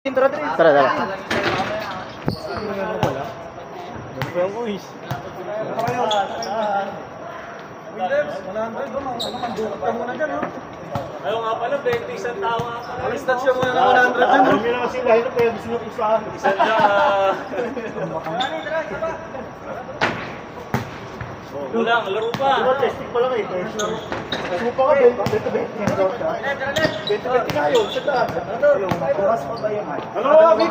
Tara, tara. Ayaw nga pala, 20 isang tao nga pala. Alistat siya muna ng 100 dyan. Hindi na kasi dahil kaya gusto nyo isahan. Isang na. Wala, laro pa. Diba, testing pa lang eh. Supa ka, 20-20 nga daw siya. 20-20 nga yun, sa daan. Oras pa ba yun? Ano, Vic?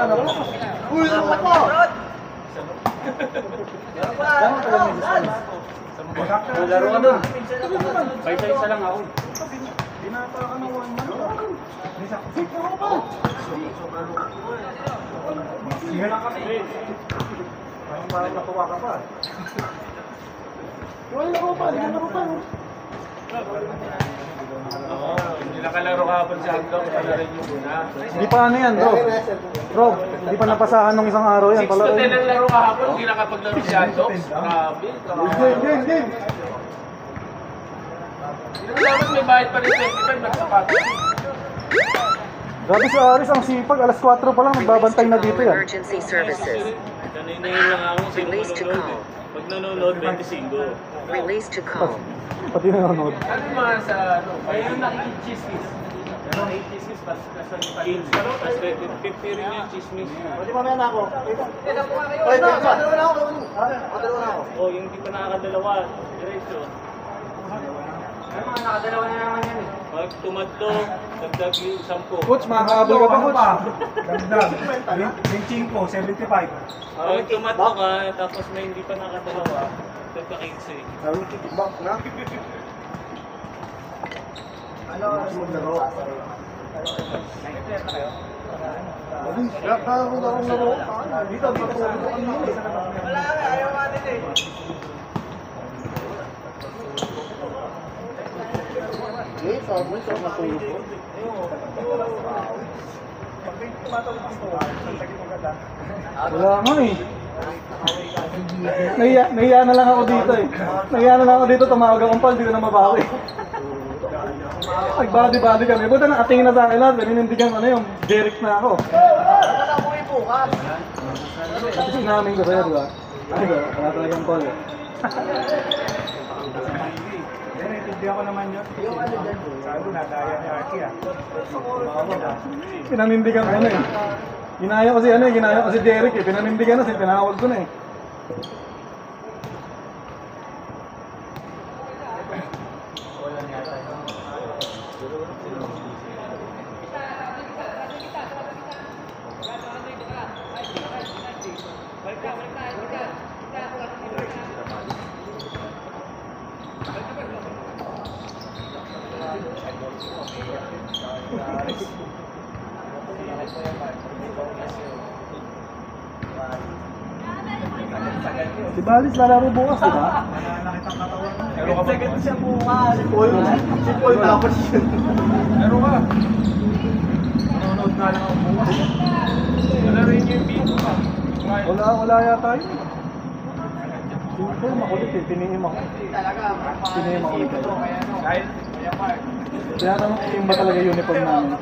Uy, ano pa? Laro ka dun. Isa lang ako. Binata ka ng 1 month. Vic, ano pa? Sige lang kami. Parang natuwa ka pa. Wala ko pa, hindi ko pa. Hindi nakalaro kahapon si Handok, pala rin yung una. Hindi pa ano yan, bro. Bro, hindi pa napasahan nung isang araw yan. 6 to 10 ang laro kahapon, hindi nakapaglaro si Handok. Grabe. Game. Dapat may bayad pa rin 25, nagsapatos. Grabe si Aris, ang sipag. Alas 4 pa lang, nagbabantay na dito yan. Emergency services. Kaninayin lang ako, Release to call. Pag nanonood, 25. Release to call. Pati nanonood. Ano yung mga sa ano? Ayun nakikichismis. Ano? Nakikichismis, pas kasan yung 15. Pas 50 rin yung chismis. Pwede mamaya na ako. Ay, dalawa na ako. Dalawa na ako. O, yung di pa nakakadalawa. Diretso. Ay, mga nakadalawa na naman yan eh. Pag tumatlo, dagdag yung 10. Coach, makakaabol ka pa, coach. Dagdag. 25, 75. Pag tumatlo ka, tapos may hindi pa nakadalawa, dagdag 15. Back na. Ano? Maglaro. Kaya ako laro. Dito, matulog ko kami. Wala ka, ayaw ka din eh. Eh, sabi ko, matulog ko. Wala nga eh. Nahiya na lang ako dito eh. Nahiya na lang ako dito, tumawag akong pal, di ko na mabawi. Nagbody-body kami. Buta na atingin na sa akin lahat, pinindigan ko na yung Derek na ako. Kasi namin ko sa'yo, di ba? Ay, wala talagang call eh. Naintindihan ko naman yun. Sabi ko, nadaya ni Archie ah. Pinanindigan ko na eh. Ginaya ko si ano eh, ginaya ko si Derek eh. Pinanindigan na, pinawag ko na eh. Si Balis lalaro bukas, di ba? Nakitang katawan mo. Sagad siya bukas. Si Paul tapos yun. Laro ka. Manonood nga lang ako bukas. Wala rin yung video pa. Wala yata yun. Si Paul makulit eh, piniim ako. Piniim ako ulit kayo. Tinatanong ko yung ba talaga uniform namin.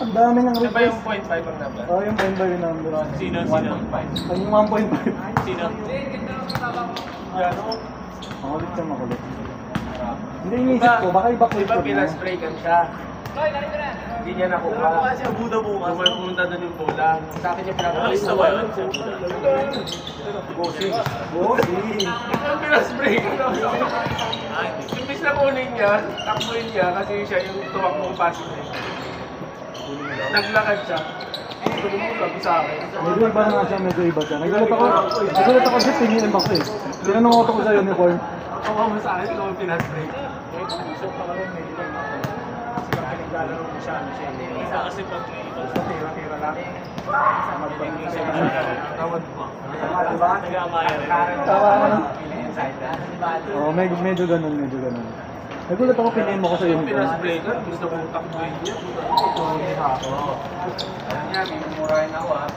Ang dami ng Ano ba yung request. 0.5 ang number? Oh, yung point ba yung number? Sino? Ang 1.5. Sino? Makulit siya, makulit. Hindi inisip ko, baka iba Diba clip pinaspray kan siya? Hindi niya nakuha. Kasi ang Buda bukas. Pumunta doon yung bola. Sa akin yung pinapakalis na ba yun? Bossing. Ang pinaspray ko na. Imbis na kunin niya, takbuhin niya kasi siya yung tumakbong passing niya. Naglakad siya. Sabi sa akin. Medyo iba na nga siya, medyo iba siya. Nagulat ako siya, tingin ako eh. Tinanong ako sa uniform. Ako mo sa akin, ikaw ang pinaspray. Naglalaro mo siya. Isa kasi pag Tira-tira lang. tawad mo. Nag-aamaya rin. Tawa ka na. Oo, medyo ganun, medyo ganun. Nagulat ako, pinin mo ko sa uniform. Pinaspray ka, gusto mong takbuhin niya. Alam niya, may mumurahin ako ah.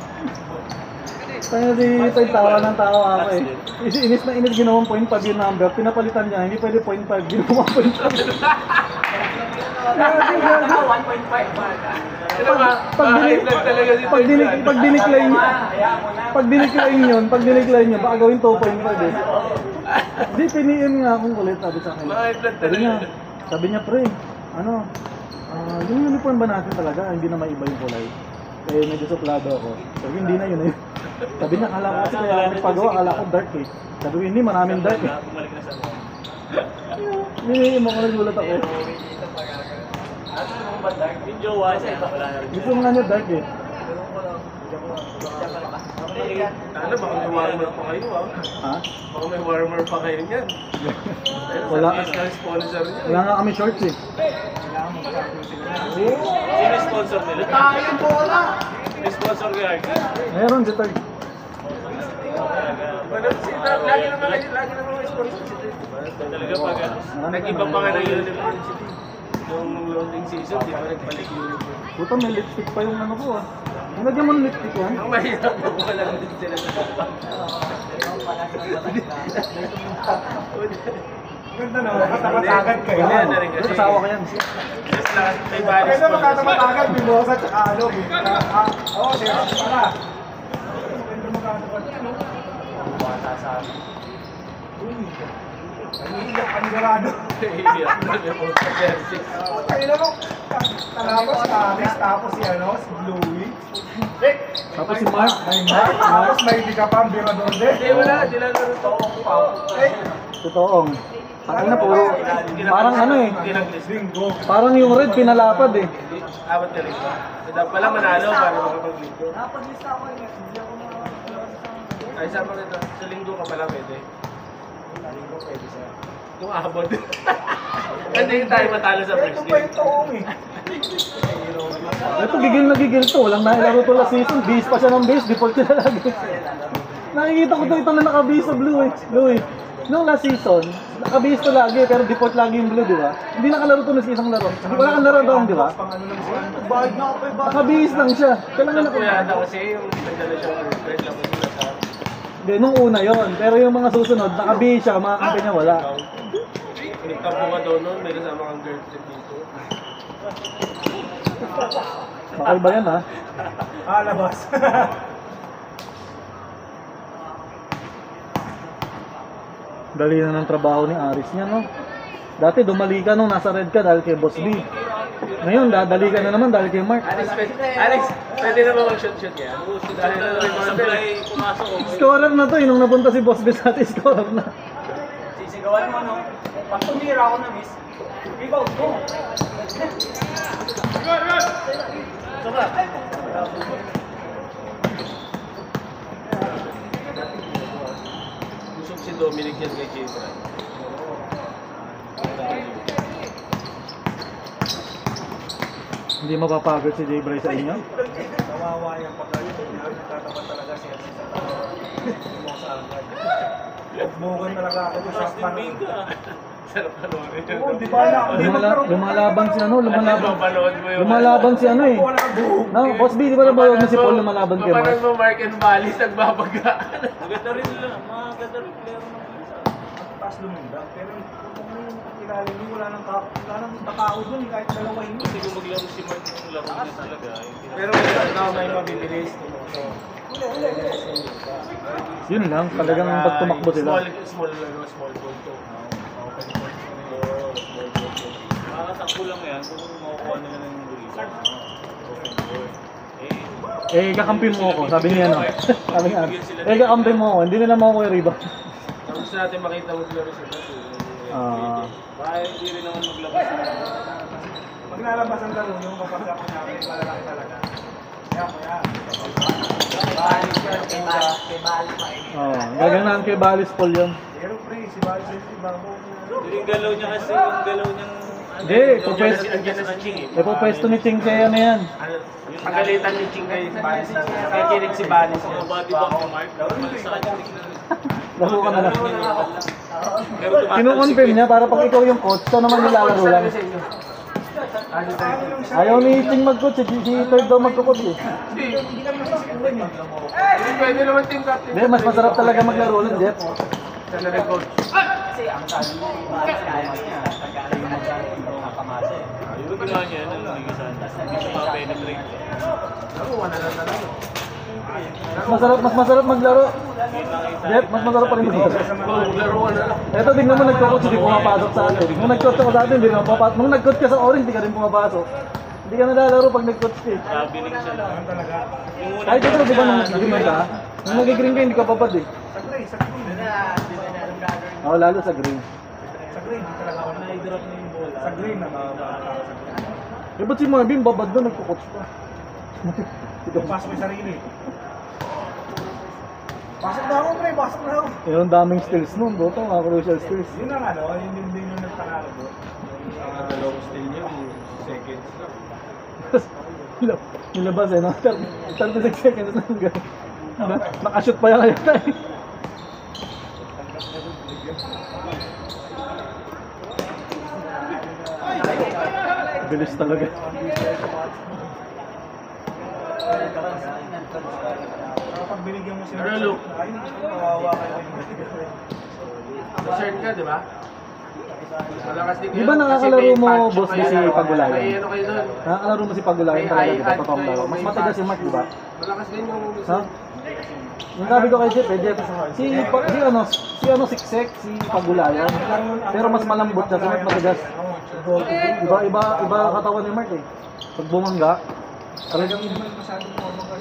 Kaya dito yung tawa ng tawa ako eh. Inis na inis ginawang 0.5 yung number, pinapalitan niya, hindi pwede 0.5, ginawang 0.5. Ano ba? Ma-high-blood talaga si pag dinicline yun, baka gawin 2.5 eh. Di, piniin nga akong kulit, sabi sa akin. Ma-high-blood Sabi niya, talaga. pre, yung uniform ba natin talaga, hindi na maiba yung kulay. Eh, medyo suplado ako. Sabi, hindi na yun eh. Sabi niya, kala ko kasi kaya ako nagpagawa, kala ko dark eh. Sabi ko, hindi, maraming dark eh. Hindi, nagulat ako. Gusto mo nga niya dark eh. Ano, baka may warmer pa kayo Ha? Baka may warmer pa kayo niyan. Wala. Sponsor niya. Wala nga kami shorts eh. Sino sponsor nila? Tayo bola! May sponsor kaya? Meron si Tag. Lagi naman may sponsor si Tito. Talaga pag ano? Nag-iba pa nga ng uniform si Tito. Nung loading season, di ba nagpalit uniform? Puta, may lipstick pa yung ano ko ah. Nilagyan mo ng lipstick yan? Ang mahirap na wala din sila sa Ganda na, makatamatagad kayo. Hindi, ano rin kasi. Asawa ko yan. Just lahat may balis Kaya makatamatagad, bimosa tsaka ano. Oo, sir, para. Ganda makatamatagad. Bata sa amin. Uy, panigurado. Iiyak na yung sa jersey. Kaya naman, talapos si Alex, tapos si ano, si Bluey. Tapos si Mark. Tapos may di ka pa, Birador din. Hindi, wala. Di lang naman ito. Totoong. Ang na puro. Parang ano eh. Bingo. Parang yung red pinalapad eh. Abot ka rin ba? Dapat pala manalo para makapag-linggo. Ay, sama nito. Sa linggo ka pala pwede. Linggo pwede siya. Kung abot. Hindi tayo matalo sa first Ito pa game. yung toong eh. Ito gigil na gigil to. Walang nailaro to last season. Base pa siya ng base. Default siya na lagi. Nakikita ko to ito na naka-base sa blue eh. Blue eh. Noong last season, naka-base to lagi pero default lagi yung blue, di ba? Hindi nakalaro to ng isang laro. Hindi wala kang laro doon, di ba? Pang ano lang siya. Bahid na ako eh, bahid. Naka-base lang siya. Kailangan Alam ko yata na kasi yung nagdala siya ng red lang sila sa Hindi, nung una yon. Pero yung mga susunod, naka-base siya. Mga kampi niya wala. Pinagtampo ka daw noon, may kasama kang girlfriend dito. Makaiba yan ha. Labas. Dali na ng trabaho ni Aris niya, no? Dati dumali ka nung nasa red ka dahil kay Boss B. Ngayon, dadali ka na naman dahil kay Mark. Alex, pwede na ba mag-shoot-shoot yan? Dahil na reminder ay pumasok ko. Scorer na to, nung napunta si Boss B sa atin, scorer na. Sisigawan mo, no? Pag tumira ako na miss, rebound go. Sobra. Busog si Dominic yan kay Jay. Hindi mapapagod si Jay Bray sa inyo. Kawawa yung pagkain. Nagtatapat talaga siya sa Bukan talaga ako sa shotgun. Sarap panoorin yun. Oo, di ba na? Lumalaban si ano, lumalaban. Mapanood mo yung... Lumalaban si ano eh. Wala kang buhok. No, Boss B, di ba nabawag mo si Paul lumalaban kay Mark? Mapanood mo Mark and Valis nagbabaga. Maganda rin nila. Maganda rin player ng isa. Ang taas lumundag. Pero kung yung ilalim mo, wala nang takao dun. Kahit dalawa yun. Kasi kung maglaro si Mark ng laro niya talaga. Pero ikaw may mabibilis. Yun lang, talagang pag tumakbo sila. Small ball to. Makakatakbo lang yan kung makukuha nila ng rebound. Eh, kakampi mo ako, sabi niya no. Sabi niya, kakampi mo ako, hindi nila makukuha yung rebound. Gusto natin makita maglaro sila. Baka hindi rin naman maglabas. Pag nalabas ang laro, yung kapag ako namin, malalaki talaga. Kaya. Balis yan, kay Balis pa Gaganahan kay Balis Paul yun. Pero pre, si Balis yan, si Babo. Yung galaw niya kasi, yung galaw niyang... Hindi, Andiyan na si Ching eh. pwesto ni Ching kaya na yan. Pagalitan ni Ching kay Balis. Kaya kinig si Balis. Mga body bag ni Mark, sa kanya. Laro ka na lang. Pero Kino-confirm niya para pag ikaw yung coach, ito naman yung lalaro lang. Ayaw ni Ching mag-coach, si third daw mag-coach eh. Pwede naman team captain. Hindi, mas masarap talaga maglaro lang, Jeff. Sa na-record. nga niya, ligasan. Hindi siya ma-penetrate. Nakuha na lang talaga. Mas masarap maglaro. Jeff, mas masarap pa rin maglaro. Laruan na lang. Eto, tingnan mo, nagko-coach, hindi pumapasok sa atin. Nung nag-coach ako sa atin, hindi na pumapasok. Nung nag-coach ka sa Orange, hindi ka rin pumapasok. Hindi ka nalalaro pag nag-coach ka eh. Traveling siya lang. Ganun talaga. Yung una, Kahit ito, di ba, nung nag-green ka? Nung nag-green ka, hindi ka papad eh. Sa green, sa green. Oo, lalo sa green. Sa green, di talaga ako na-drop na yung bola. Sa green na ba? Eh, ba't si Marvin babad doon, nagko-coach pa? Pasok yung sarili. Pasok na ako, pre. Pasok na ako. Yun, ang daming steals nun, Boto, mga crucial steals. Yun ang ano, yun din yung nagpanalo doon. Dalawang steal niya, seconds lang. Nilabas eh, no? 36 seconds na yung gano'n. Nakashoot pa yan kayo tayo. Bilis talaga. Kapag binigyan mo sila, Pero look. ay, kawawa kayo. Shirt ka, di ba? Malakas din Di ba nakakalaro mo, boss, di si Pagulayan? May ano kayo doon. Nakakalaro mo si Pagulayan talaga, di ba? Ay, Totoong laro. Mas matigas si Mark, di ba? Malakas din yung... Ha? Yung sabi ko kay Jeff, Jeff, si Siksek, si Pagulayan. Pero mas malambot siya, so mas matigas. Iba katawan ni Mark eh. Pag bumangga, talagang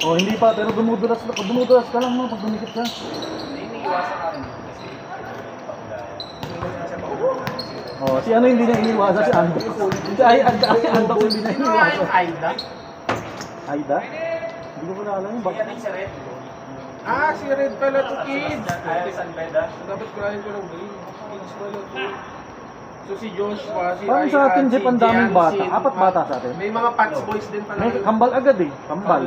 oh, hindi pa, pero dumudulas ka lang no, pag dumikit ka. Oh, si ano hindi niya iniwasan, si Ando. Si Ando hindi niya iniwasan. Aida? Aida? Hindi ko pala alam yun. Ah, si Red pala to kids. Dapat kulahin ko ng green. Kids pala to. So si Joshua, si Parang sa atin, Ryan, Jeff, ang daming Jansen, bata. 4 bata sa atin. May mga Pats boys din pala. May kambal agad eh. Kambal.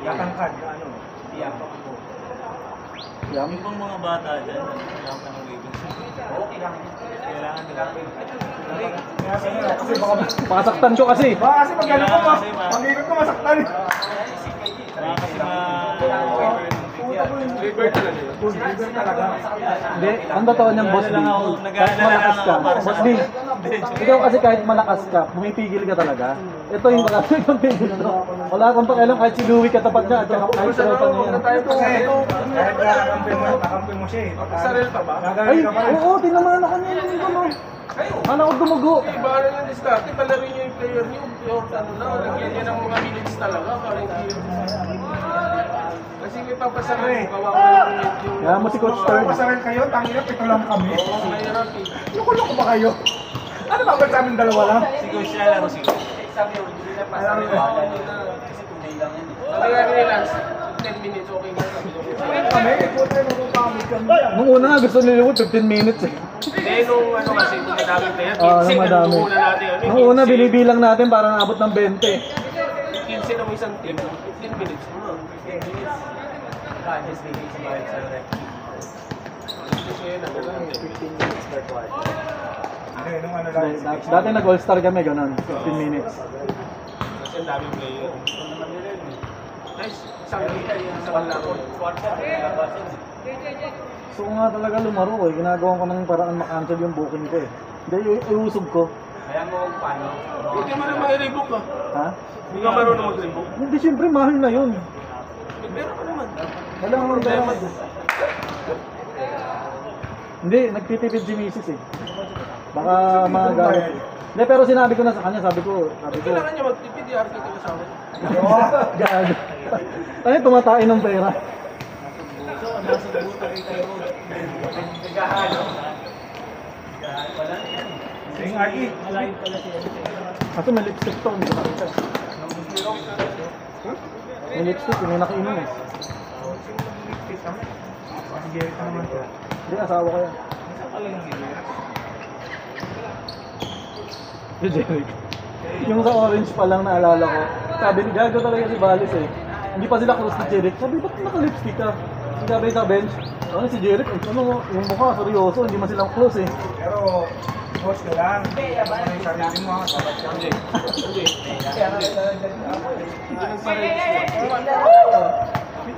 Yakangkad, ano? Yum. Yung pang mga bata dyan, kailangan ka ng waving. Okay lang. Kailangan nila. Kasi baka Pasaktan ko kasi. baka kasi pag gano'n ko, pag-ikot ko masaktan eh. Baka kasi River talaga yun. Full river talaga. Hindi, ang totoo niyang boss B. Kahit malakas ka. Boss B, ikaw kasi kahit malakas ka, pumipigil ka talaga. Ito yung wala kang pigil ko. Wala kang pakialam kahit si Louie katapat niya. Ito kahit tropa niya yan. Kasi kahit kakampi mo siya eh. Sarel pa ba? Ay, Gagawin ka pa rin. oo, tinamaan ako niya yung gano. Kala ko dumugo. Iba na lang diskarte. Palaro niyo yung player niyo. Pure ano na. Lagyan niya ng mga minutes talaga. Parang hindi. Kasi may papasaril. Gawa ko yung... Kaya mo si Coach Third. Pasaril kayo, tangina, pito lang kami. Oo, mahirap eh. Loko-loko ba kayo? Ano ba ba sa amin dalawa lang? Si Coach siya laro si Coach. Sabi nga nila, 10 minutes okay na. Kami, puta yung magugamit kami. Nung una nga gusto nila 15 minutes eh. Eh, nung ano kasi, kung madaming player, 15 nung madami. nung una natin. Ano, Nung una binibilang natin para naabot ng 20. 15 ng isang team, 15 minutes. Hindi, nung ano lang. Dati nag-all-star kami, ganun. 15 minutes. Kasi ang daming player. Nice. Isang lang. So nga talaga lumaro eh. Ginagawa ko ng paraan makancel yung booking ko eh. Hindi, iusog ko. Hindi mo na mag-rebook ka. Ha? Hindi ka marunong mag-rebook. Hindi, siyempre mahal na yun. Pero ka naman. Wala nga problema. Hindi, nagtitipid si Mrs. eh. Baka magalit eh. Hindi, pero sinabi ko na sa kanya, sabi ko. Kailangan niya magtipid, i-RK ka kasama. Gago. Ano, tumatain ng pera. Sing Aki. Kasi may lipstick to, hindi ko nakita. May lipstick, may nakainom eh. Sige, ka naman to. Hindi, asawa ko yan. Si Jeric. Yung sa orange pa lang naalala ko, sabi ni Gago talaga si Valis eh. Hindi pa sila close ni Jeric. Sabi, ba't naka-lipstick ka? Sabi sa bench, ano si Jeric? Ano, yung mukha seryoso, hindi man silang close eh. Pero, coach ka lang. Ano yung sarili mo, sabat ka. Hindi. Hindi. Hindi nagparex.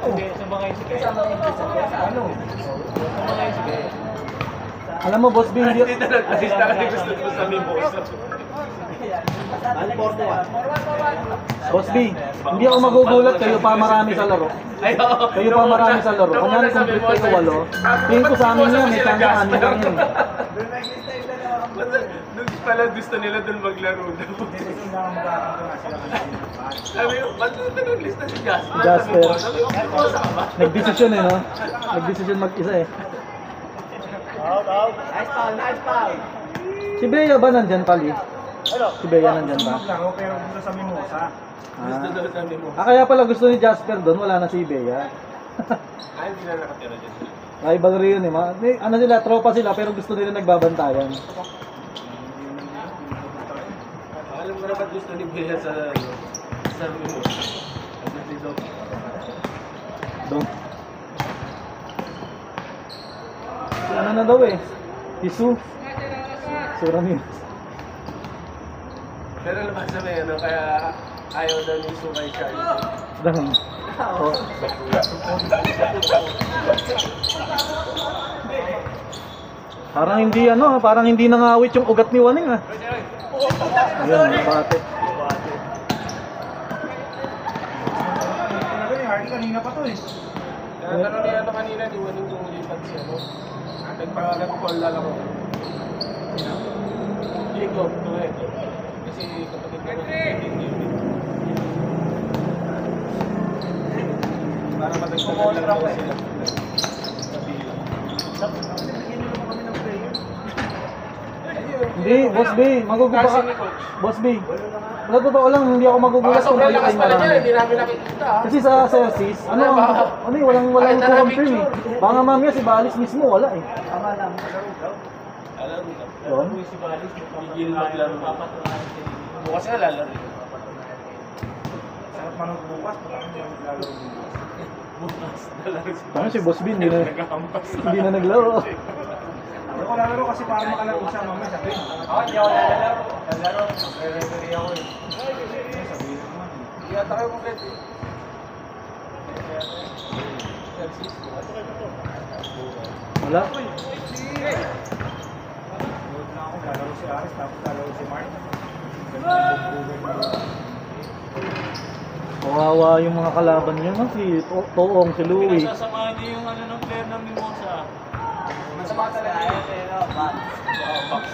Hindi, saan kayo si Kaya? Ano? Saan kayo si Kaya? Alam mo, Boss B, hindi... Hindi na nag-assist na kasi gusto sabihin mo. Boss B, hindi ako magugulat, kayo pa marami sa laro. Kayo pa marami sa laro. Kanyari complete kayo 8. Tingin ko sa amin yan, may chance 6 lang yun. Nung pala gusto nila doon maglaro daw. Sabi ko, ba't nung lista si Jasper? Jasper. Sabi ko, kasama. Nagdesisyon eh, no? Nagdesisyon mag-isa eh. Nice foul. Si Bea ba nandyan, Pali? Si Bea nandyan ba? Maglaro pero gusto sa Mimosa. Gusto daw sabi mo. Kaya pala gusto ni Jasper doon, wala na si Bea. Ay, hindi na nakatira dyan. Rival rin yun eh. Ano sila, tropa sila pero gusto nila nagbabantayan. Alam mo na ba't gusto ni Bea sa mo? Doon. Si ano na daw eh. Isu. Sura niya. Pero nabasa mo yan, kaya ayaw daw ni Sumay Charlie. Dahil. Oh. Parang hindi nangawit yung ugat ni Waning ah. Ayun, bate. Talaga yung Hardy kanina pa to eh. Pero ni kanina, di waling kung lipat siya, no? Nagpag-call lang ako. Hindi ko, kasi kapatid ko para matagpagal lang ako sila. Hindi, Boss B, magugulat ka. Boss B, wala totoo lang, hindi ako magugulat kung Sobrang may lakas time pala niya, marami. hindi namin nakikita. Kasi sa Celsius, walang confirm eh. Baka mamaya si Balis mismo, wala eh. Alam mo, Yun. si Balis, gigil maglaro. Bukas nga lalaro. Sarap manood bukas, pag hindi ako maglaro bukas. Ano si Boss B, hindi na naglaro. Hindi ko lalaro kasi para makalaro siya mamaya sa green. Hindi ako lalaro. Lalaro. Referee ako eh. Sabihin naman eh. Hindi ata kayo complete eh. Wala. Nanood na ako, lalaro si Aris, tapos lalaro si Mark. Kawawa yung mga kalaban niya, no? Si Toong, si Louie. Pinasasamahan niyo yung ano ng player ng Mimosa. Masama talaga yun eh, no? Box.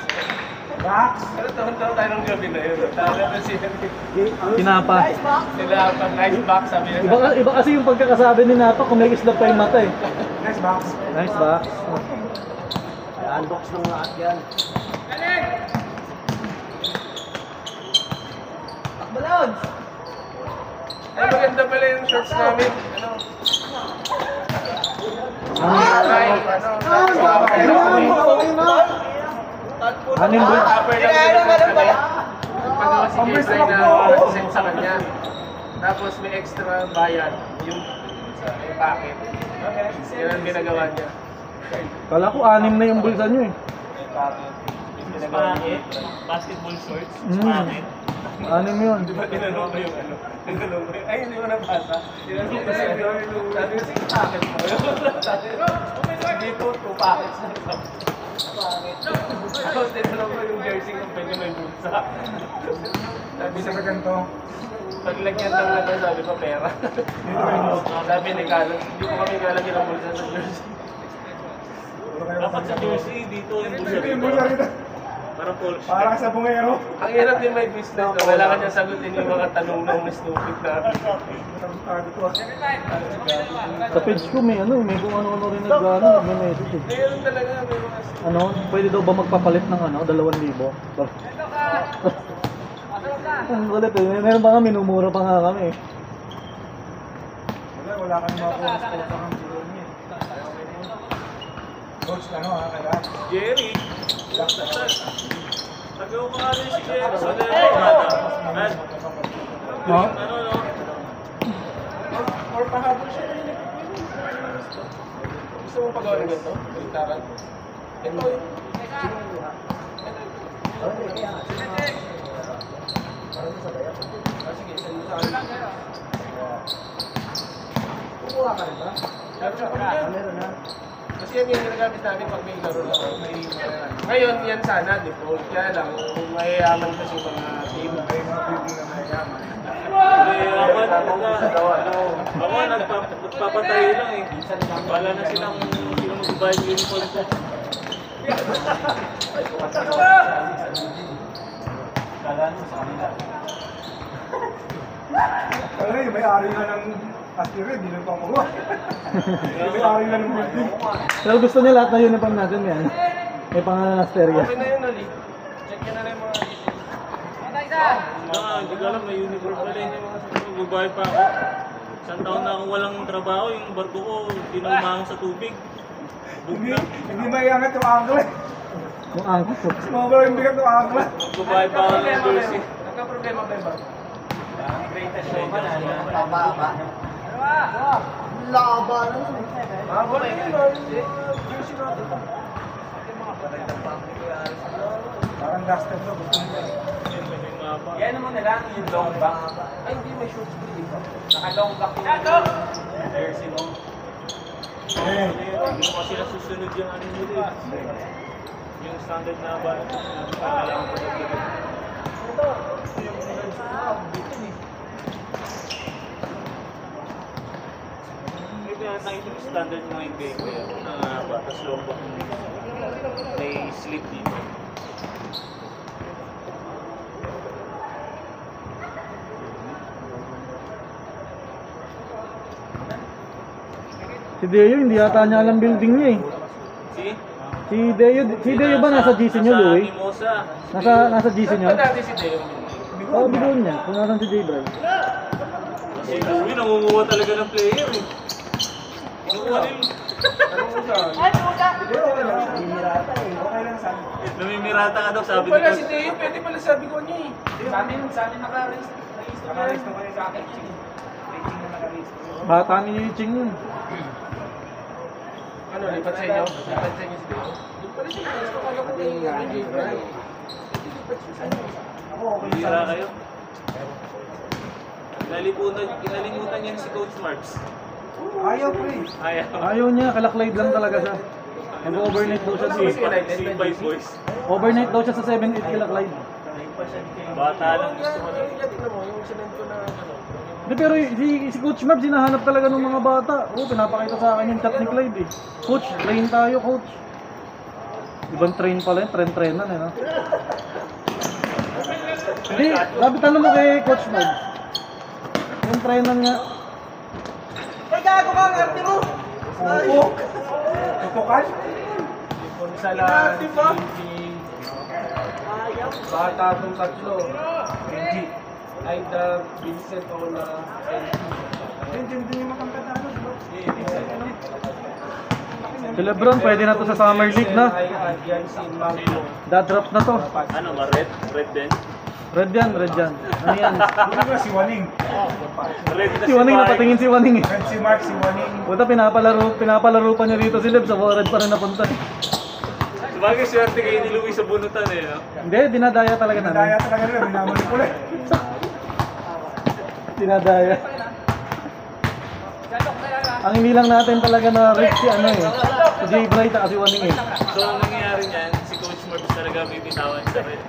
Max! Pero taon-taon tayo ng gabi na yun. Talaga na siya. Tinapa. Sila pag nice box sabi niya. Iba kasi yung pagkakasabi ni Napa, kumikislap pa yung mata eh. Nice box! Nice ba? Unbox ng lahat yan. Balod! Ay, maganda pala yung shorts namin. Ano? Ay, Anim ba? Upper lang yun. Pagawa si J-Fly na send sa kanya. Tapos may extra bayad yung packet. Yan ang ginagawa niya. Kala ko 6 na yung bulsa nyo eh. Packet. Yung ginagawa niya. Basketball shorts. Mm. 6 yun. Di ba tinanong ko yung ano? Tinanong ko yung, ay hindi ko nabasa. Tinanong ko kasi yung, sabi ko, sige packet mo. Sabi ko, dito, 2 packets na ito. Tapos tinanong ko yung jersey kung pwede may bulsa. Sabi Isa sa sa ganito. paglagyan lang natin, sabi ko pera. Sabi ni Carlos, hindi ko kami lalagyan ng bulsa sa jersey. Dapat sa jersey dito yung Ito bulsa yung dito. bulsa rito. Parang full. Parang sa bungero. Ang hirap din may business na kailangan niya sagutin yung mga tanong ng stupid natin. Sa page ko may ano, may kung ano-ano rin nag-message eh. Meron talaga, may mga Ano, pwede daw ba magpapalit ng ano, 2,000? Ang kulit eh, meron pa nga, minumura pa nga kami eh. Wala kang mga post ko sa kang siguro niya. Coach, ano ha, kaya? Jerry. Tagaw ko nga rin si Jerry. Sa lero. No? Ano, no? or pahabol siya. Gusto mo pagawa ng ganito? Baliktaran? Ito yung... Sige, send mo sa akin. Kukuha ka rin ba? Meron na. Kasi yan yung ginagamit namin pag may laro na may ngayon, yan sana, default. Kaya lang, kung mayayaman kasi mga team. Ay, mga building na mayayaman. Ako, nagpapatay lang eh. Wala na silang magbabayad ng uniform ko. Ano yung may-ari nga ng asteroid, di lang pakuha. Yung may-ari nga ng building. Pero gusto niya lahat na uniform natin yan. May pangalan na Asteria. Okay na yun, Oli. Check nyo na lang yung mga Hindi ko alam, may uniform pala yun yung mga magbabayad pa ako. Isang taon na akong walang trabaho, yung barko ko, hindi na umahang sa tubig. Hindi maiangat yung angkla. Yung angkot. Sumobra yung bigat yung angkla. Magbabayad pa ako ng jersey. nagka-problema pa yung barko. Mga bola yun, jersey natin. Parang duster to, gusto nila. Yan naman na lang yung long back. Ay, hindi may short sleeve. Naka-long back yung jersey mo. Hindi ko kasi nasusunod yung ano nila eh. Yung standard na ba? Kailangan ko na ito yata yung standard ng NBA ko yan. Na batas long back yung may slit dito. Si Deo, hindi yata niya alam building niya eh. See? Si Deo ba nasa GC niyo, Louie? Mimosa. Nasa GC niyo? Saan pa dati si Deo? Oo, bigyan niya. Kung nasan si J-Bry. Kasi Louie, nangunguha talaga ng player eh. Nangunguha nila. Hindi, okay lang. Bimirata eh. Okay lang saan. Namimirata ka daw, sabi Wala ni si Deo, pwede pala sabi ko niya eh. Sa amin naka-raise Naka-raise na kayo sa akin. Rating na naka-raise. Bata ni Ching yun. Ano, lipat sa inyo? Lipat sa inyo si Deo? Doon pala siya, gusto ko alam ko kay J-Bry. Lipat siya sa inyo. Ako, okay lang. Bira kayo. Kinalimutan niya si Coach Marks. Ayaw, pre. Ayaw. Ayaw niya, kalaklide lang talaga siya. Mag-overnight daw siya sa C5 boys. Overnight daw siya sa 7-8 kalaklide. Bata lang gusto mo na. Tingnan mo, yung sinend ko na ano. Hindi, pero si Coach Mab, hinahanap talaga ng mga bata. Oo, pinapakita sa akin yung chat ni Clyde eh. Coach, train tayo, coach. Ibang train pala yun, train-trainan eh, no? Hindi, sabi tanong mo kay Coach Mab. Yung trainan nga. Opo. Tutukan? Gonzala, Stevie, bata itong tatlo. Benji. Aida, Vincent, Ola, Hindi yung makangkatano. Si Lebron, pwede na to sa Summer League na. Yansin, Marco. Dadrop na to. Ano ba, red? Red din? Red yan, red yan. Ano yan? Hindi ba si Waning? Red na Si Waning, napatingin si Waning eh. Red si Mark, si Waning. Puta, pinapalaro pa niya dito si Leb, sa red pa rin napunta. Sabagay swerte kayo ni Louie sa bunutan eh, no? Hindi, dinadaya talaga Daya namin. talaga nila, minamanipula. Dinadaya. Ang hindi lang natin talaga na red si ano eh. Si Jay Bright at si Waning eh. So, ang nangyayari niyan, si Coach Marks talaga bibitawan sa red.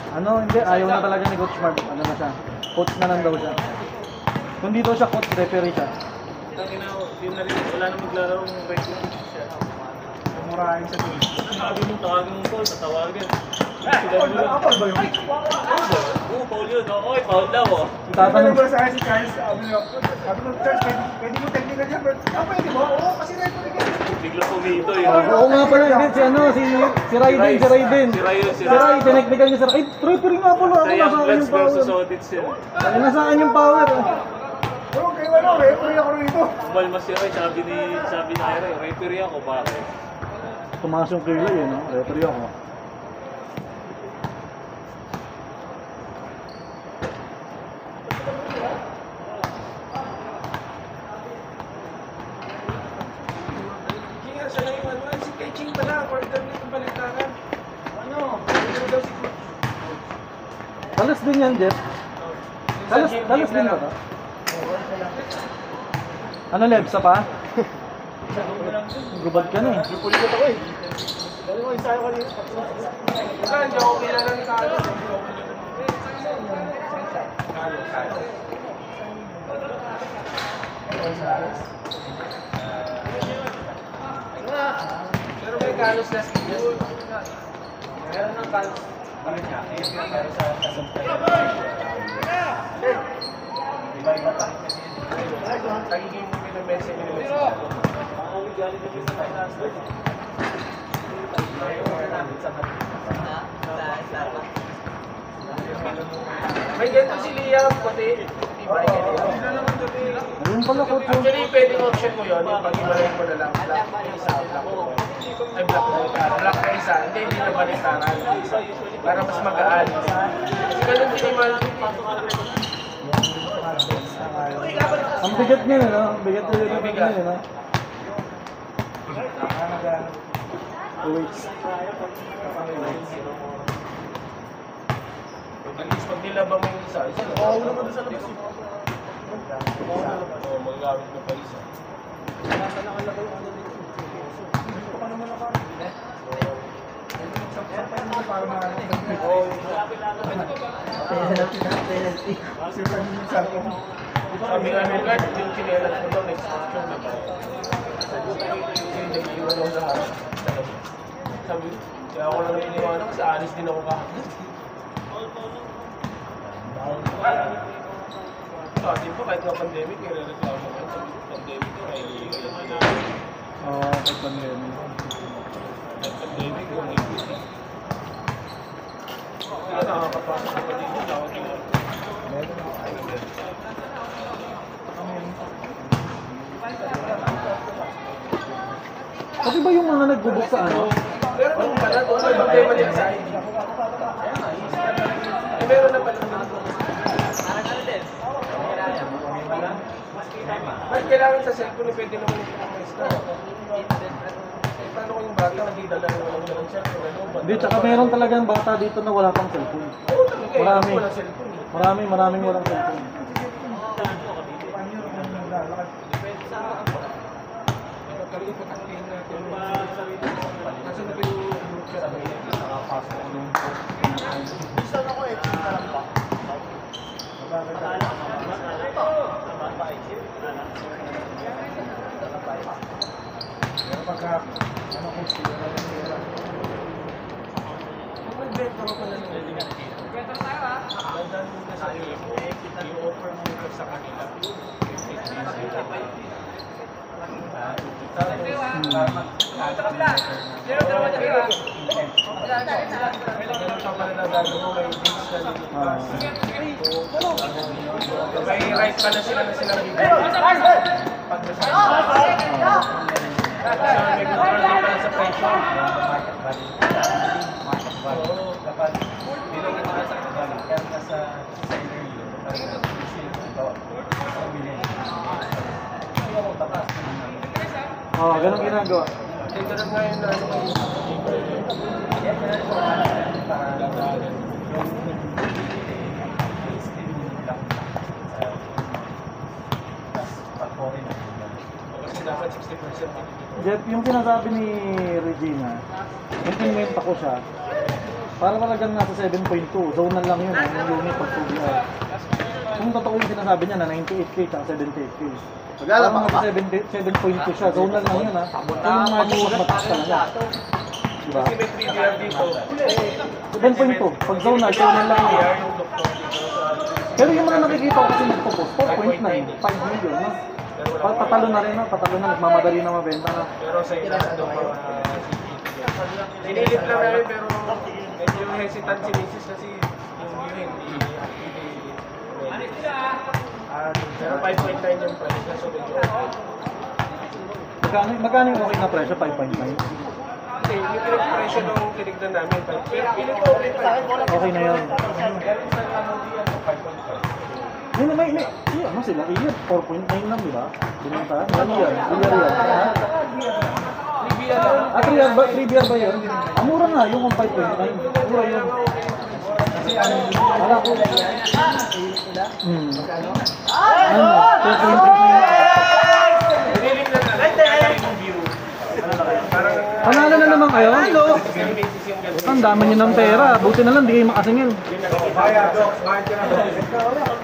Ano, hindi, ayaw na talaga ni Coach Mark. Ano na siya? Coach na lang daw siya. Kung dito siya coach, referee siya. Tangina, yun na rin, wala na maglalaro ng red lang siya. Murahin sa team. Sabi mo, tawagin mo Paul, tatawagan. Apple ba yun? Oo, Paul yun. Oy, Paul daw oh. Tatanong ba sa akin si Charles? Sabi ko, Charles, pwede mo technical yan, bro. Pwede mo? Oo, kasi referee ka. Bigla pumito eh. Oo nga pala, hindi, si ano, si Raiden. Si Ryan, Si Ray, tineknikan niya si Ray. Ay, referee nga pala, ako Sa nasa Young akin Bloods yung power. versus Audits yun. Ay, nasa akin yung power. Oo, kayo ano, referee ako rito. Umalmas si Ray, sabi ni Ira, referee ako, bakit? Tumakas yung kilay eh, no? Referee ako. Kaya siya na yung ano, si kay Ching pala, quarter nito balitaran. Ano? Ano daw si Coach? Talas din yan, Jeff. Talas din ba to? Ano, Lebsa pa? Gubad ka na eh. Pulikot ako eh. Dali mo, isayo ka dito. Wala, hindi ako kilala ni Carlos. Carlos. Pero may Carlos na serious. Meron ng Carlos. Bakit niya? Pero sa kasampay. Iba-iba pa. Nagiging minumessage. May ganito si Liam, puti. Iba ganito. Ayun pala coach yun. Actually, pwedeng option mo yun, yung pag-ibalay mo na lang. Black na isa, black mo. Ay, black na isa. Black na isa. Hindi na baliktaran. Para mas magaan. Kasi ganun din naman. Ang bigat niya, no? Ang bigat niya yung bigat niya, no? Wait. At least pag nilabang mo yung isa, isa lang. Oo, naman doon sa labas eh. Oo, magagamit mo pa isa. Gusto ka naman ako. Sampay mo para Sabi nga nila, yung chinelas mo daw, next option na ba? Kasi nag-iwan ako sa harap. Sabi, kaya ako lang iniwan ako, sa alis din ako kahapon. Kasi po, kahit nga pandemic, nire-reklamo ko. Sabi, pandemic ko, kaya Oo, pag pandemic. pandemic ko, kaya nakakapasok ka dito, dapat yung Kasi ba yung mga nagbubuk sa ano? meron naman pala, kung may problema din sa ID. Meron na pala. Mas kailangan sa cellphone, pwede naman yung pinag-install. Paano kung yung bata, hindi dala naman ng cellphone? Hindi, tsaka meron talagang bata dito na wala pang cellphone. Oo talaga, Marami. walang cellphone. Maraming walang cellphone. Pero pagka, ano kung sila na nila. Kung mag-benta mo pala ng Dandan mo na sa iyo, i-offer mo ito sa kanila. Ganun ka pala na gagawin mo, may digital may right pala sila na silang bibigyan. Pag may control din pala sa presyo. Dapat bilang ito sa kanila, kaya nasa seller yun, parang Oo, ganun ginagawa. Kasi ganun nga yun na kasi dapat 60%. Jeff, yung sinasabi ni Regina, implement ako siya, para talagang nasa 7.2, zone na lang yun, yung unit pag 2BR. Kung totoo yung sinasabi niya na 98K at 78K. Parang nasa 7.2 siya, zone na lang yun ha. Kung yung margin mas mataas talaga. Diba? Kasi may 3DR dito. 7.2, pag zone na lang yun. DR yung doktor dito sa... Pero yung mga nakikita ko kasi nagpo-post, 4.9, 5 million na. Patalo na rin na, patalo na, nagmamadali na mabenta na. Pero sa ilan daw mga sinilip lang namin pero medyo hesitant si Mrs. kasi yung viewing pero 5.9 yung price na so medyo Magkano yung okay na presyo? 5.9? hindi, yung pinag-presyo nung tinignan namin pero pilit ko okay pa Okay na yun. May, ano sila? Iyad, 4.9 lang, di ba? Binenta? Ano yan? Iyad. Ah, 3BR ba yun? Ah, mura nga yung 5.9. Mura yun. Wala ko. Ano? 2.9. Sinilip lang namin Yung misis yung ganun. Ang dami niyo ng pera. Buti na lang, di kayo makasingil. Bayad, Doc. Bayad ka na, Doc.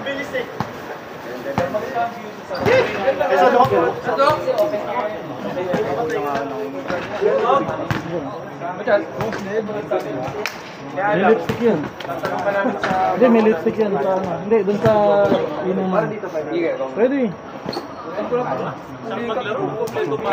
May lipstick yan. Tatanong ka namin sa... Hindi, may lipstick yan. Sa, ano. Hindi, dun sa inuman. Pwede. Sa paglaro, kompleto pa.